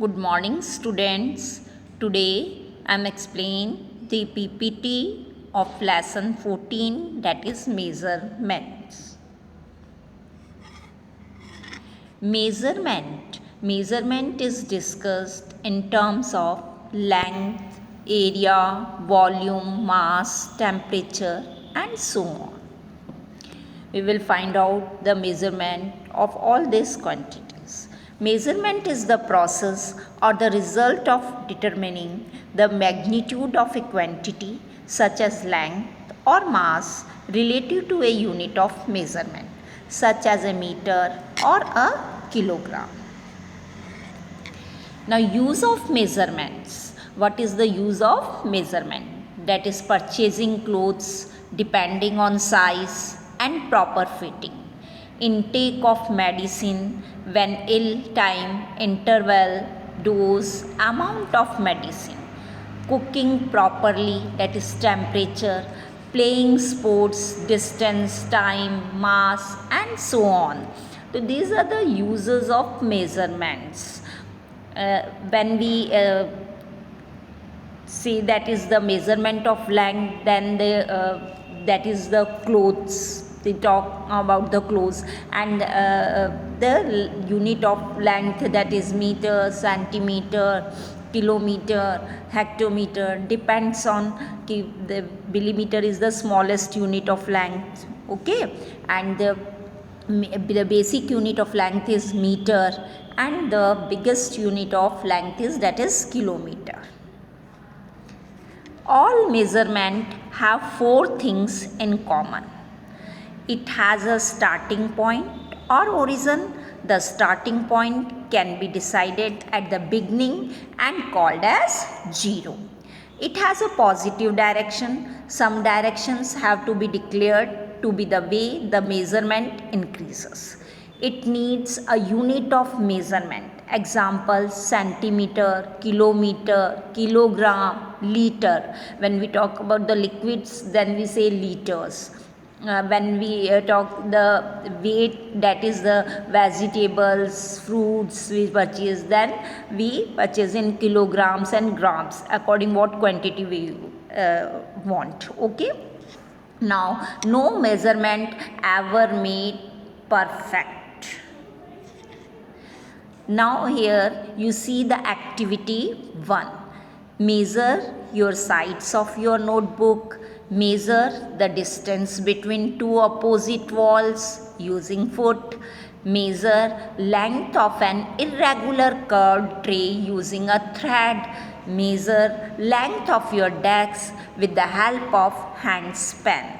Good morning, students. Today I am explaining the PPT of lesson 14, that is measurements. Measurement is discussed in terms of length, area, volume, mass, temperature, and so on. We will find out the measurement of all these quantities. Measurement is the process or the result of determining the magnitude of a quantity such as length or mass relative to a unit of measurement such as a meter or a kilogram. Now, use of measurements. What is the use of measurement? That is purchasing clothes depending on size and proper fitting. Intake of medicine when ill, time, interval, dose, amount of medicine. Cooking properly, that is temperature, playing sports, distance, time, mass, and so on. So, these are the uses of measurements. When we say that is the measurement of length, then that is the clothes. They talk about the clothes, and the unit of length, that is meter, centimeter, kilometer, hectometer, depends on the millimeter is the smallest unit of length, okay, and the basic unit of length is meter, and the biggest unit of length is, that is, kilometer. All measurement have four things in common. It has a starting point or origin. The starting point can be decided at the beginning and called as zero. It has a positive direction. Some directions have to be declared to be the way the measurement increases. It needs a unit of measurement. Example, centimeter, kilometer, kilogram, liter. When we talk about the liquids, then we say liters. When we talk the weight, that is the vegetables, fruits we purchase, then we purchase in kilograms and grams according what quantity we want, okay. Now, no measurement ever made perfect. Now here you see the activity 1. Measure your sides of your notebook. Measure the distance between two opposite walls using foot. Measure length of an irregular curved tray using a thread. Measure length of your desk with the help of hand span.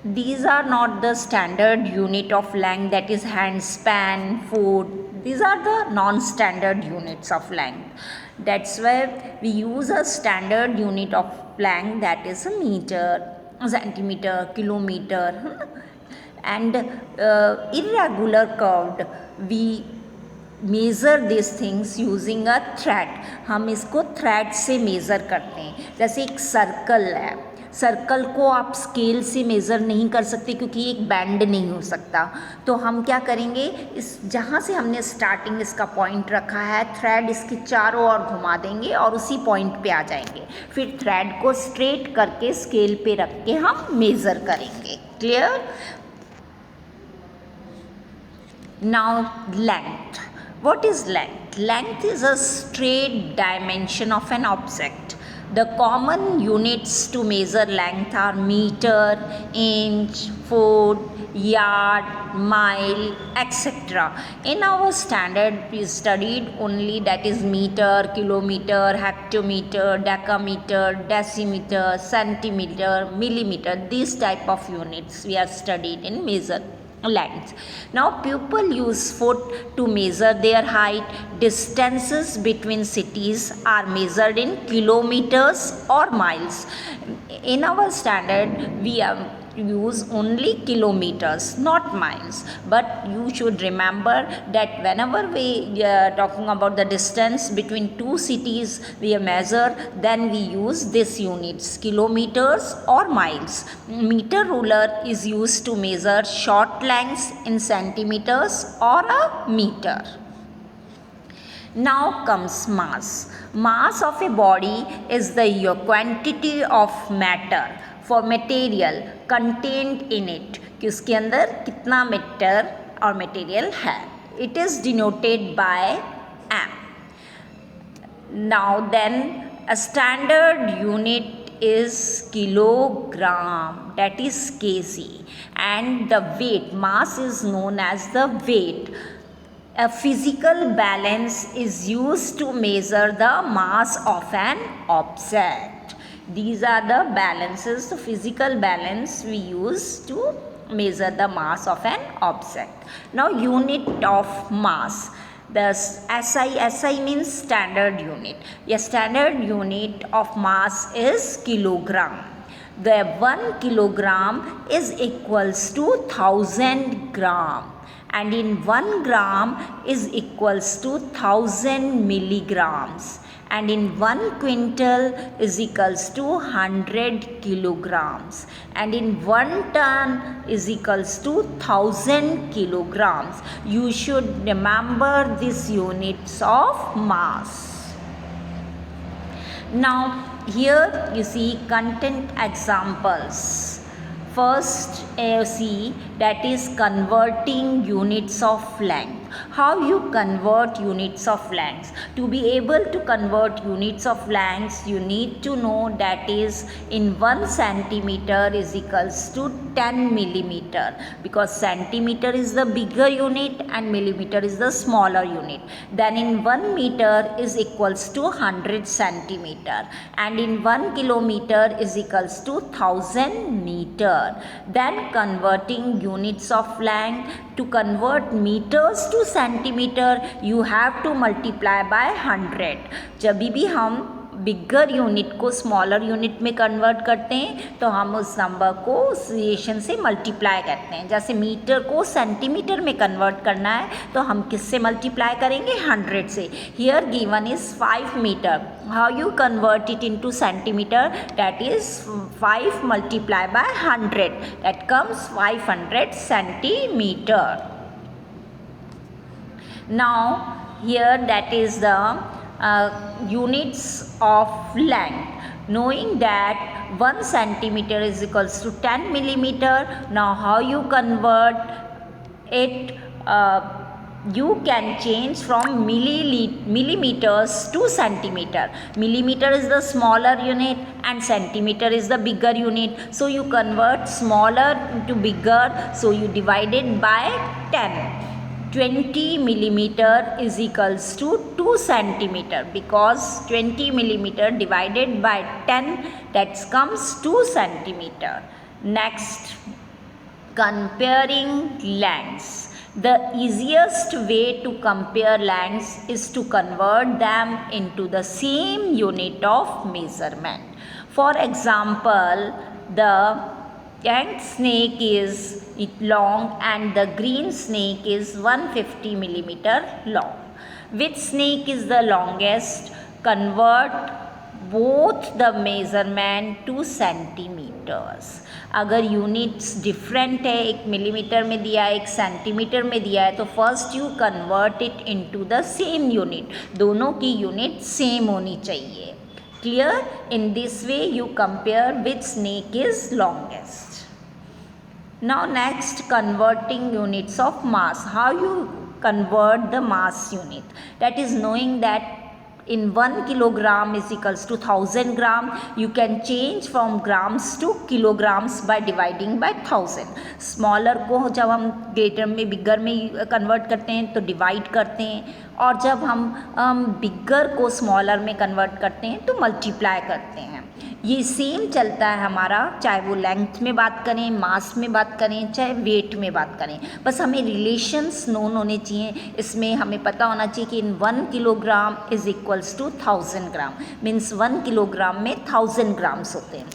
These are not the standard unit of length, that is hand span, foot. These are the non-standard units of length. That's where we use a standard unit of length, that is a meter, centimeter, kilometer, and irregular curved we measure this things using a thread. हम इसको thread से measure करते हैं. जैसे एक circle है, circle को आप स्केल से मेज़र नहीं कर सकते क्योंकि एक बैंड नहीं हो सकता. तो हम क्या करेंगे, इस जहाँ से हमने स्टार्टिंग इसका पॉइंट रखा है, थ्रेड इसके चारों ओर घुमा देंगे और उसी पॉइंट पे आ जाएंगे. फिर थ्रेड को स्ट्रेट करके स्केल पे रख के हम मेज़र करेंगे. Clear? Now length. What is length? Length is a straight dimension of an object. The common units to measure length are meter, inch, foot, yard, mile, etc. In our standard, we studied only, that is, meter, kilometer, hectometer, decameter, decimeter, centimeter, millimeter. These type of units we have studied in measure length. Now people use foot to measure their height. Distances between cities are measured in kilometers or miles. In our standard we use only kilometers, not miles, but you should remember that whenever we are talking about the distance between two cities we measure, then we use this units, kilometers or miles. Meter ruler is used to measure short lengths in centimeters or a meter. Now comes mass. Mass of a body is the quantity of matter for material contained in it कि उसके अंदर कितना matter और material है. It is denoted by m. Now then, a standard unit is kilogram, that is kg, and the weight, mass is known as the weight. A physical balance is used to measure the mass of an object. These are the balances, the physical balance we use to measure the mass of an object. Now unit of mass. The SI means standard unit. A standard unit of mass is kilogram. The 1 kilogram is equals to 1000 gram, and in 1 gram is equals to 1000 milligrams, and in 1 quintal is equals to 100 kilograms, and in 1 ton is equals to 1000 kilograms. You should remember these units of mass. Now here you see content examples. First see, that is converting units of length. How you convert units of length? To be able to convert units of length, you need to know that is in 1 centimeter is equals to 10 millimeter, because centimeter is the bigger unit and millimeter is the smaller unit. Then in 1 meter is equals to 100 centimeter, and in 1 kilometer is equals to 1000 meter. Then converting units of length, to convert meters to centimetre you have to multiply by 100. जब भी हम bigger unit को smaller unit में convert करते हैं तो हम उस नंबर को उस रिलेशन से मल्टीप्लाई करते हैं. जैसे मीटर को सेंटीमीटर में कन्वर्ट करना है तो हम किससे मल्टीप्लाई करेंगे? 100 से. Here given is 5 meter. How you convert it into centimeter? That is 5 multiply by 100, that comes 500 centimeter. Now here that is the units of length. Knowing that 1 centimeter is equals to 10 millimeter. Now how you convert it? You can change from millimeters to centimeter. Millimeter is the smaller unit and centimeter is the bigger unit. So you convert smaller to bigger. So you divide it by 10. 20 millimeter is equals to 2 centimeter, because 20 millimeter divided by 10, that comes 2 centimeter. Next, comparing lengths. The easiest way to compare lengths is to convert them into the same unit of measurement. For example, the young snake is long and the green snake is 150 millimeter long. Which snake is the longest? Convert both the measurement to centimeters. अगर units different है, एक millimetre में दिया है, एक centimetre में दिया है, तो first you convert it into the same unit. दोनों की यूनिट सेम होनी चाहिए. Clear? In this way you compare which snake is longest. Now next, converting units of mass. How you convert the mass unit? That is knowing that in 1 kilogram is equals to 1000 gram. You can change from grams to kilograms by dividing by 1000. Smaller को जब हम greater में बिगर में convert करते हैं तो divide करते हैं, और जब हम बिगर को स्मॉलर में कन्वर्ट करते हैं तो मल्टीप्लाई करते हैं. ये सेम चलता है हमारा, चाहे वो लेंथ में बात करें, मास में बात करें, चाहे वेट में बात करें. बस हमें रिलेशंस नोन होने चाहिए. इसमें हमें पता होना चाहिए कि in 1 kilogram is equals to 1000 gram. Means 1 kilogram में 1000 ग्राम्स होते हैं.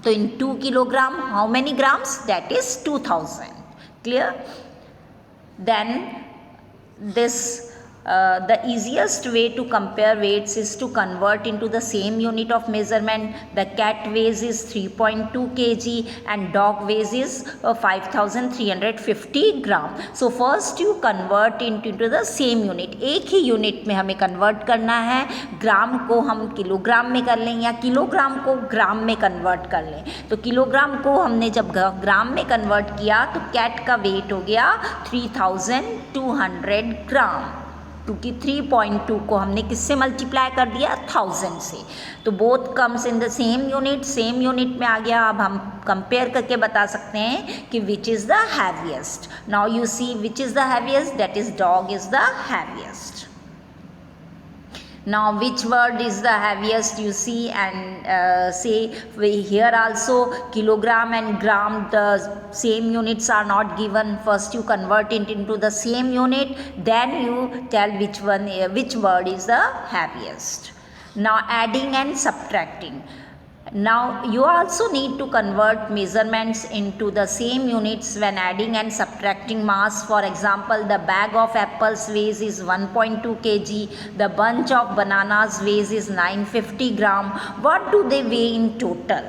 तो in 2 kilogram how many grams? That is 2000. Clear? Then this The easiest way to compare weights is to convert into the same unit of measurement. The cat weighs is 3.2 kg and dog weighs is 5350 gram. So first you convert into the same unit. एक ही unit में हमें convert करना है. ग्राम को हम kilogram में कर लें या किलोग्राम को ग्राम में कन्वर्ट कर लें. तो किलोग्राम को हमने जब ग्राम में कन्वर्ट किया तो कैट का वेट हो गया 3200 ग्राम, क्योंकि 3.2 को हमने किससे मल्टीप्लाई कर दिया 1000 से. तो both comes in the same unit, same unit में आ गया. अब हम कंपेयर करके बता सकते हैं कि which is the heaviest. Now you see which is the heaviest, that is dog is the heaviest. Now which word is the heaviest, you see, and say here also kilogram and gram, the same units are not given. First you convert it into the same unit, then you tell which word is the heaviest. Now adding and subtracting. Now you also need to convert measurements into the same units when adding and subtracting mass. For example, the bag of apples weighs is 1.2 kg, the bunch of bananas weighs is 950 gram. What do they weigh in total?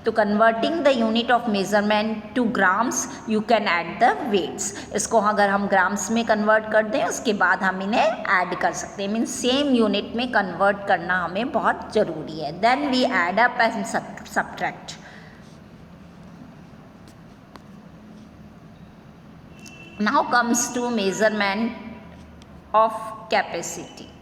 तो converting the unit of measurement to grams you can add the weights. इसको अगर हम grams में convert कर दें उसके बाद हम इन्हें ऐड कर सकते हैं. मीन्स सेम यूनिट में कन्वर्ट करना हमें बहुत ज़रूरी है. Then we add up and subtract. Now comes to measurement of capacity.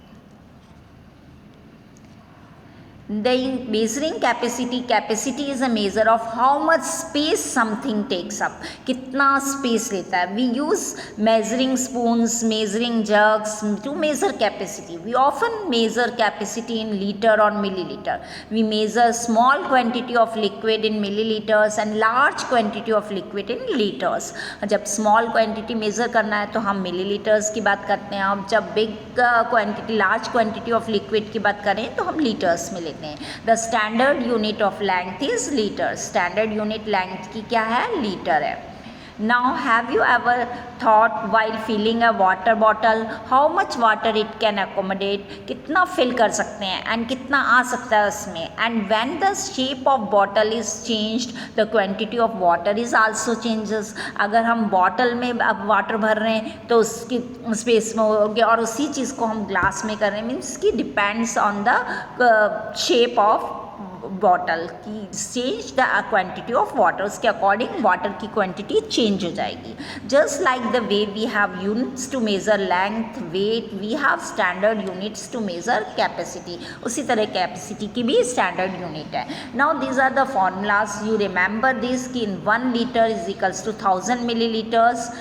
The measuring capacity is a measure of how much space something takes up. कितना space लेता है. We use measuring spoons, measuring jugs to measure capacity. We often measure capacity in liter or milliliter. We measure small quantity of liquid in milliliters and large quantity of liquid in liters. जब small quantity measure करना है तो हम milliliters की बात करते हैं. अब जब big quantity, large quantity of liquid की बात करें तो हम liters में लेते हैं. The standard unit of length is liter. Standard unit length की क्या है? लीटर है. Now have you ever thought while filling a water bottle how much water it can accommodate? कितना fill कर सकते हैं and कितना आ सकता है उसमें. And when the shape of bottle is changed, the quantity of water is also changes. अगर हम बॉटल में अब वाटर भर रहे हैं तो उसकी स्पेस में हो गया, और उसी चीज़ को हम ग्लास में कर रहे हैं. मीन्स की depends on the shape of bottle की change the quantity of water. उसके अकॉर्डिंग वाटर की क्वांटिटी चेंज हो जाएगी. Just like the way we have units to measure length, weight, we have standard units to measure capacity. उसी तरह capacity की भी standard unit है. Now these are the formulas. You remember this कि in 1 litre is equals to 1000 millilitres.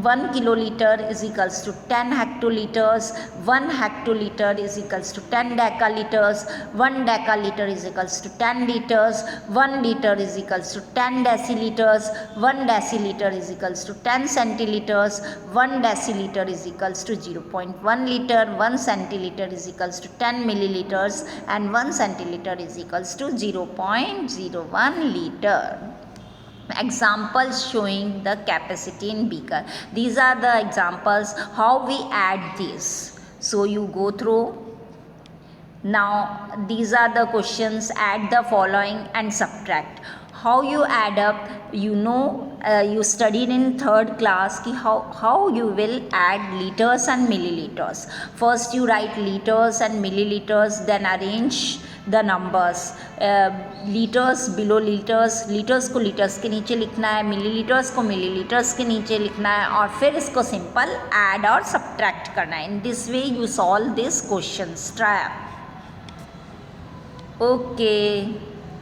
1 kiloliter is equals to 10 hectoliters. 1 hectoliter is equals to 10 decaliters. 1 decaliter is equals to 10 liters. 1 liter is equals to 10 deciliters. 1 deciliter is equals to 10 centiliters. 1 deciliter is equals to 0.1 liter. 1 centiliter is equals to 10 milliliters and 1 centiliter is equals to 0.01 liter. Examples showing the capacity in beaker. These are the examples how we add this. So you go through. Now these are the questions. Add the following and subtract. How you add up, you know, you studied in 3rd class ki how you will add liters and milliliters. First you write liters and milliliters, then arrange the numbers. Litres below litres, litres को litres के नीचे लिखना है, millilitres को millilitres के नीचे लिखना है, और फिर इसको सिंपल ऐड और सब्ट्रैक्ट करना है. In this way you solve this questions. Try. Okay.